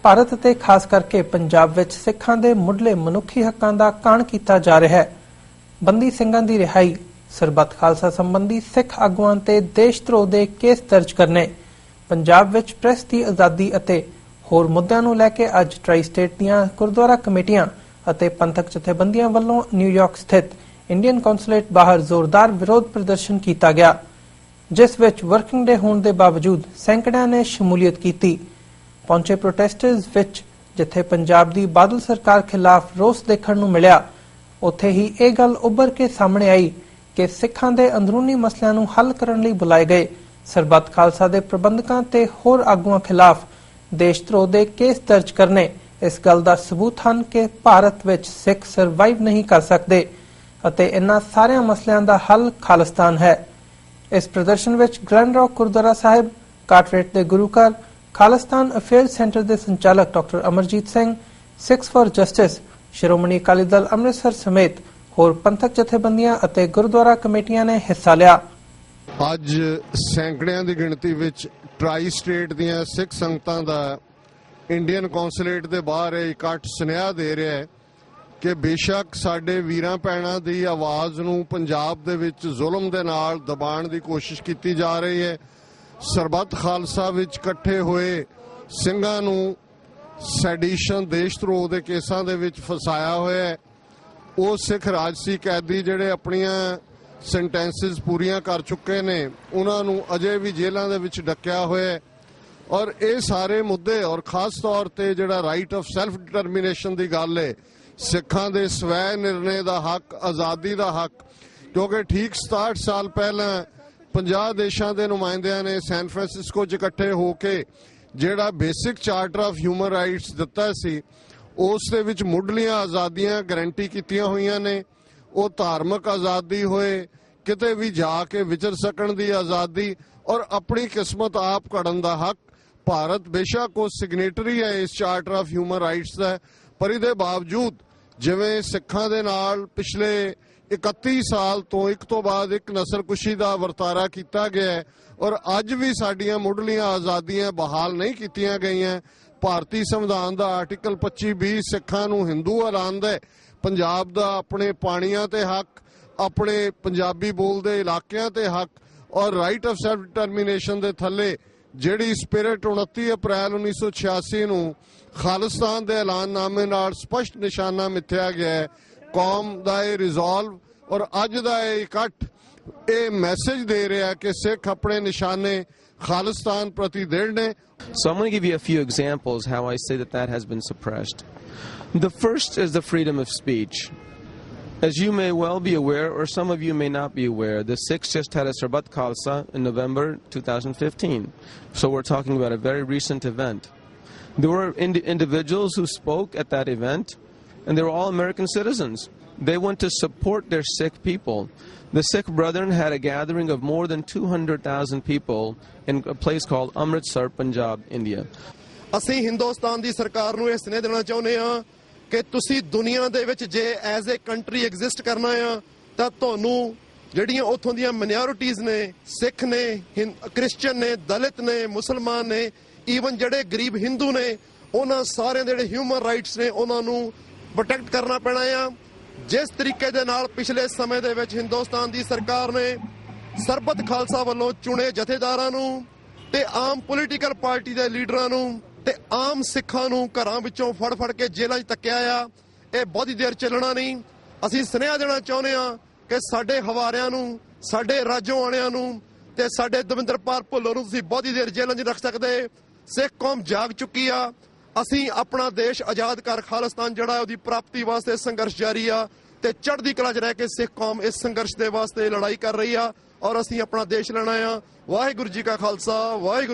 ਭਾਰਤ ਅਤੇ ਖਾਸ ਕਰਕੇ ਪੰਜਾਬ ਵਿੱਚ ਸਿੱਖਾਂ ਦੇ ਮੁੱਢਲੇ ਮਨੁੱਖੀ ਹੱਕਾਂ ਦਾ ਕਾਣ ਕੀਤਾ ਜਾ ਰਿਹਾ ਹੈ। ਬੰਦੀ ਸਿੰਘਾਂ ਦੀ ਰਿਹਾਈ, ਸਰਬੱਤ ਖਾਲਸਾ ਸੰਬੰਧੀ ਸਿੱਖ ਆਗੂਆਂ ਤੇ ਦੇਸ਼ ਧਰੋਹ ਦੇ ਕੇਸ ਦਰਜ ਕਰਨੇ, ਪੰਜਾਬ ਵਿੱਚ ਪ੍ਰੈਸ ਦੀ ਆਜ਼ਾਦੀ ਅਤੇ ਹੋਰ ਮੁੱਦਿਆਂ ਨੂੰ ਲੈ ਕੇ ਅੱਜ ਟ੍ਰਾਈ ਸਟੇਟ ਦੀਆਂ ਗੁਰਦੁਆਰਾ ਕਮੇਟੀਆਂ ਅਤੇ ਪੰਥਕ ਜਥੇਬੰਦੀਆਂ ਵੱਲੋਂ ਨਿਊਯਾਰਕ ਸਥਿਤ ਇੰਡੀਅਨ ਕੌਂਸੂਲੇਟ ਬਾਹਰ ਜ਼ੋਰਦਾਰ ਵਿਰੋਧ ਪ੍ਰਦਰਸ਼ਨ ਕੀਤਾ ਗਿਆ, ਜਿਸ ਵਿੱਚ ਵਰਕਿੰਗ ਡੇ ਹੋਣ ਦੇ ਬਾਵਜੂਦ ਸੈਂਕੜਿਆਂ ਨੇ ਸ਼ਮੂਲੀਅਤ ਕੀਤੀ। ਪਹੁੰਚੇ ਪ੍ਰੋਟੈਸਟਰਜ਼ ਵਿੱਚ ਜਿੱਥੇ ਪੰਜਾਬ ਦੀ ਬਾਦਲ ਸਰਕਾਰ ਖਿਲਾਫ ਰੋਸ ਦੇਖਣ ਨੂੰ ਮਿਲਿਆ, ਉੱਥੇ ਹੀ ਇਹ ਗੱਲ ਉੱਭਰ ਕੇ ਸਾਹਮਣੇ ਆਈ ਕਿ ਸਿੱਖਾਂ ਦੇ ਅੰਦਰੂਨੀ ਮਸਲਿਆਂ ਨੂੰ ਹੱਲ ਕਰਨ ਲਈ ਬੁਲਾਏ ਗਏ ਸਰਬੱਤ ਖਾਲਸਾ ਦੇ ਪ੍ਰਬੰਧਕਾਂ ਤੇ ਹੋਰ ਆਗੂਆਂ ਖਿਲਾਫ ਦੇਸ਼ ਧਰੋਹ ਦੇ ਕੇਸ ਦਰਜ ਕਰਨੇ ਇਸ ਗੱਲ ਦਾ ਸਬੂਤ ਹਨ ਕਿ ਭਾਰਤ ਵਿੱਚ ਸਿੱਖ ਸਰਵਾਈਵ ਨਹੀਂ ਕਰ ਸਕਦੇ ਅਤੇ ਇਨ੍ਹਾਂ ਸਾਰਿਆਂ ਮਸਲਿਆਂ ਦਾ ਹੱਲ ਖਾਲਿਸਤਾਨ ਹੈ। ਇਸ ਪ੍ਰਦਰਸ਼ਨ ਵਿੱਚ ਗ੍ਰੈਂਡ ਰੌਕ ਗੁਰਦੁਆਰਾ ਸਾਹਿਬ, ਕਾਟਰੇਟ ਦੇ ਗੁਰੂ ਘਰ, ਖਾਲਿਸਤਾਨ ਅਫੇਅਰ ਸੈਂਟਰ ਦੇ ਸੰਚਾਲਕ doctor Amarjit Singh, Sikhs for Justice, Shiromani Akali Dal Amritsar ਸਮੇਤ ਹੋਰ ਪੰਥਕ ਜਥੇਬੰਦੀਆਂ ਅਤੇ ਗੁਰਦੁਆਰਾ ਕਮੇਟੀਆਂ ਨੇ ਹਿੱਸਾ ਲਿਆ। ਅੱਜ ਸੈਂਕੜਿਆਂ ਦੀ ਗਿਣਤੀ ਵਿੱਚ ਟ੍ਰਾਈ ਸਟੇਟ ਦੀਆਂ ਸਿੱਖ ਸੰਗਤਾਂ ਦਾ ਇੰਡੀਅਨ ਕੌਂਸੂਲੇਟ ਦੇ ਬਾਹਰ ਇਕੱਠ ਸੁਨੇਹਾ ਦੇ ਰਿਹਾ ਹੈ ਕਿ ਬੇਸ਼ੱਕ ਸਾਡੇ ਵੀਰਾਂ ਭੈਣਾਂ ਦੀ ਆਵਾਜ਼ ਨੂੰ ਪੰਜਾਬ ਦੇ ਵਿੱਚ ਜ਼ੁਲਮ ਦੇ ਨਾਲ ਦਬਾਉਣ ਦੀ ਕੋਸ਼ਿਸ਼ ਕੀਤੀ ਜਾ ਰਹੀ ਹੈ। ਸਰਬੱਤ ਖਾਲਸਾ ਵਿੱਚ ਇਕੱਠੇ ਹੋਏ ਸਿੰਘਾਂ ਨੂੰ ਸੈਡੀਸ਼ਨ ਦੇਸ਼ ਧਰੋਹ ਦੇ ਕੇਸਾਂ ਦੇ ਵਿੱਚ ਫਸਾਇਆ ਹੋਇਆ ਹੈ। ਉਹ ਸਿੱਖ ਰਾਜਸੀ ਕੈਦੀ ਜਿਹੜੇ ਆਪਣੀਆਂ ਸੈਂਟੈਂਸਿਸ ਪੂਰੀਆਂ ਕਰ ਚੁੱਕੇ ਨੇ, ਉਹਨਾਂ ਨੂੰ ਅਜੇ ਵੀ ਜੇਲ੍ਹਾਂ ਦੇ ਵਿੱਚ ਡੱਕਿਆ ਹੋਇਆ ਹੈ। ਔਰ ਇਹ ਸਾਰੇ ਮੁੱਦੇ ਔਰ ਖਾਸ ਤੌਰ ਤੇ ਜਿਹੜਾ ਰਾਈਟ ਆਫ ਸੈਲਫ ਡਿਟਰਮੀਨੇਸ਼ਨ ਦੀ ਗੱਲ ਹੈ, ਸਿੱਖਾਂ ਦੇ ਸਵੈ ਨਿਰਣੇ ਦਾ ਹੱਕ, ਆਜ਼ਾਦੀ ਦਾ ਹੱਕ, ਕਿਉਂਕਿ ਠੀਕ 67 ਸਾਲ ਪਹਿਲਾਂ 50 ਦੇਸ਼ਾਂ ਦੇ ਨੁਮਾਇੰਦਿਆਂ ਨੇ ਸੈਨ ਫਰਾਂਸਿਸਕੋ 'ਚ ਇਕੱਠੇ ਹੋ ਕੇ ਜਿਹੜਾ basic charter of human rights ਦਿੱਤਾ ਸੀ, ਉਸ ਦੇ ਵਿੱਚ ਮੁੱਢਲੀਆਂ ਆਜ਼ਾਦੀਆਂ ਗਰੰਟੀ ਕੀਤੀਆਂ ਹੋਈਆਂ ਨੇ। ਉਹ ਧਾਰਮਿਕ ਆਜ਼ਾਦੀ ਹੋਏ, ਕਿਤੇ ਵੀ ਜਾ ਕੇ ਵਿਚਰ ਸਕਣ ਦੀ ਆਜ਼ਾਦੀ ਔਰ ਆਪਣੀ ਕਿਸਮਤ ਆਪ ਘੜਨ ਦਾ ਹੱਕ। ਭਾਰਤ ਬੇਸ਼ੱਕ ਉਹ ਸਿਗਨੇਟਰੀ ਹੈ ਇਸ ਚਾਰਟਰ ਆਫ ਹਿਊਮਨ ਰਾਈਟਸ ਦਾ, ਪਰ ਇਹਦੇ ਬਾਵਜੂਦ ਜਿਵੇਂ ਸਿੱਖਾਂ ਦੇ ਨਾਲ ਪਿਛਲੇ 31 ਸਾਲ ਤੋਂ ਇੱਕ ਤੋਂ ਬਾਅਦ ਇੱਕ ਨਸਲਕੁਸ਼ੀ ਦਾ ਵਰਤਾਰਾ ਕੀਤਾ ਗਿਆ ਹੈ ਔਰ ਅੱਜ ਵੀ ਸਾਡੀਆਂ ਮੁੱਢਲੀਆਂ ਆਜ਼ਾਦੀਆਂ ਬਹਾਲ ਨਹੀਂ ਕੀਤੀਆਂ ਗਈਆਂ। ਭਾਰਤੀ ਸੰਵਿਧਾਨ ਦਾ ਆਰਟੀਕਲ 25(b) ਸਿੱਖਾਂ ਨੂੰ ਹਿੰਦੂ ਐਲਾਨਦਾ ਹੈ। ਪੰਜਾਬ ਦਾ ਆਪਣੇ ਪਾਣੀਆਂ ਤੇ ਹੱਕ, ਆਪਣੇ ਪੰਜਾਬੀ ਬੋਲਦੇ ਇਲਾਕਿਆਂ ਤੇ ਹੱਕ ਔਰ ਰਾਈਟ ਆਫ ਸੈਲਫ ਡਿਟਰਮੀਨੇਸ਼ਨ ਦੇ ਥੱਲੇ ਜਿਹੜੀ ਸਪਿਰਿਟ 29 ਅਪ੍ਰੈਲ 1986 ਨੂੰ ਖਾਲਿਸਤਾਨ ਦੇ ਐਲਾਨਨਾਮੇ ਨਾਲ ਸਪਸ਼ਟ ਨਿਸ਼ਾਨਾ ਮਿੱਥਿਆ ਗਿਆ ਹੈ। ਕੌਮ ਦਾ ਇਹ ਰਿਜ਼ੋਲਵ ਔਰ ਅੱਜ ਦਾ ਇਹ ਇਕੱਠ ਇਹ ਮੈਸੇਜ ਦੇ ਰਿਹਾ ਕਿ ਸਿੱਖ ਆਪਣੇ ਨਿਸ਼ਾਨੇ ਖਾਲਿਸਤਾਨ ਪ੍ਰਤੀ ਦ੍ਰਿੜ ਨੇ। So I'm going to give you a few examples how I say that has been suppressed. The first is the freedom of speech. As you may well be aware, or some of you may not be aware, the Sikhs just had a Sarbat Khalsa in November 2015. So we're talking about a very recent event. There were individuals who spoke at that event, and they were all American citizens. They went to support their Sikh people. The Sikh Brethren had a gathering of more than 200,000 people in a place called Amritsar, Punjab, India. ਅਸੀਂ ਹਿੰਦੁਸਤਾਨ ਦੀ ਸਰਕਾਰ ਨੂੰ ਇਹ ਸੁਨੇਹਾ ਦੇਣਾ ਚਾਹੁੰਦੇ ਹਾਂ ਕਿ ਤੁਸੀਂ ਦੁਨੀਆ ਦੇ ਵਿੱਚ ਜੇ ਐਜ਼ ਏ ਕੰਟਰੀ ਐਗਜ਼ਿਸਟ ਕਰਨਾ ਆ ਤਾਂ ਤੁਹਾਨੂੰ ਜਿਹੜੀਆਂ ਉੱਥੋਂ ਦੀਆਂ ਮਾਈਨੋਰਿਟੀਜ਼ ਨੇ, ਸਿੱਖ ਨੇ, ਕ੍ਰਿਸਚੀਅਨ ਨੇ, ਦਲਿਤ ਨੇ, ਮੁਸਲਮਾਨ ਨੇ, ਈਵਨ ਜਿਹੜੇ ਗਰੀਬ ਹਿੰਦੂ ਨੇ, ਉਹਨਾਂ ਸਾਰਿਆਂ ਦੇ ਜਿਹੜੇ ਹਿਊਮਨ ਰਾਈਟਸ ਨੇ ਉਹਨਾਂ ਨੂੰ ਪ੍ਰੋਟੈਕਟ ਕਰਨਾ ਪੈਣਾ ਆ। ਜਿਸ ਤਰੀਕੇ ਦੇ ਨਾਲ ਪਿਛਲੇ ਸਮੇਂ ਦੇ ਵਿੱਚ ਹਿੰਦੁਸਤਾਨ ਦੀ ਸਰਕਾਰ ਨੇ ਸਰਬੱਤ ਖਾਲਸਾ ਵੱਲੋਂ ਚੁਣੇ ਜਥੇਦਾਰਾਂ ਨੂੰ ਤੇ ਆਮ ਪੋਲੀਟੀਕਲ ਪਾਰਟੀ ਦੇ ਲੀਡਰਾਂ ਨੂੰ ਤੇ ਆਮ ਸਿੱਖਾਂ ਨੂੰ ਘਰਾਂ ਵਿੱਚੋਂ ਫੜ ਕੇ ਜੇਲ੍ਹਾਂ 'ਚ ਤੱਕਿਆ ਆ, ਇਹ ਬਹੁਤੀ ਦੇਰ ਚੱਲਣਾ ਨਹੀਂ। ਅਸੀਂ ਸੁਨੇਹਾ ਦੇਣਾ ਚਾਹੁੰਦੇ ਹਾਂ ਕਿ ਸਾਡੇ ਹਵਾਰਿਆਂ ਨੂੰ, ਸਾਡੇ ਰਾਜੋਂ ਵਾਲਿਆਂ ਨੂੰ ਤੇ ਸਾਡੇ ਦਵਿੰਦਰਪਾਲ ਭੁੱਲਰ ਨੂੰ ਤੁਸੀਂ ਬਹੁਤੀ ਦੇਰ ਜੇਲ੍ਹਾਂ 'ਚ ਰੱਖ ਸਕਦੇ। ਸਿੱਖ ਕੌਮ ਜਾਗ ਚੁੱਕੀ ਆ। ਅਸੀਂ ਆਪਣਾ ਦੇਸ਼ ਆਜ਼ਾਦ ਕਰ ਖਾਲਿਸਤਾਨ ਜਿਹੜਾ ਉਹਦੀ ਪ੍ਰਾਪਤੀ ਵਾਸਤੇ ਸੰਘਰਸ਼ ਜਾਰੀ ਆ ਤੇ ਚੜ੍ਹਦੀ ਕਲਾ 'ਚ ਰਹਿ ਕੇ ਸਿੱਖ ਕੌਮ ਇਸ ਸੰਘਰਸ਼ ਦੇ ਵਾਸਤੇ ਲੜਾਈ ਕਰ ਰਹੀ ਆ ਔਰ ਅਸੀਂ ਆਪਣਾ ਦੇਸ਼ ਲੈਣਾ ਆ। ਵਾਹਿਗੁਰੂ ਜੀ ਕਾ ਖਾਲਸਾ, ਵਾਹਿਗੁਰੂ।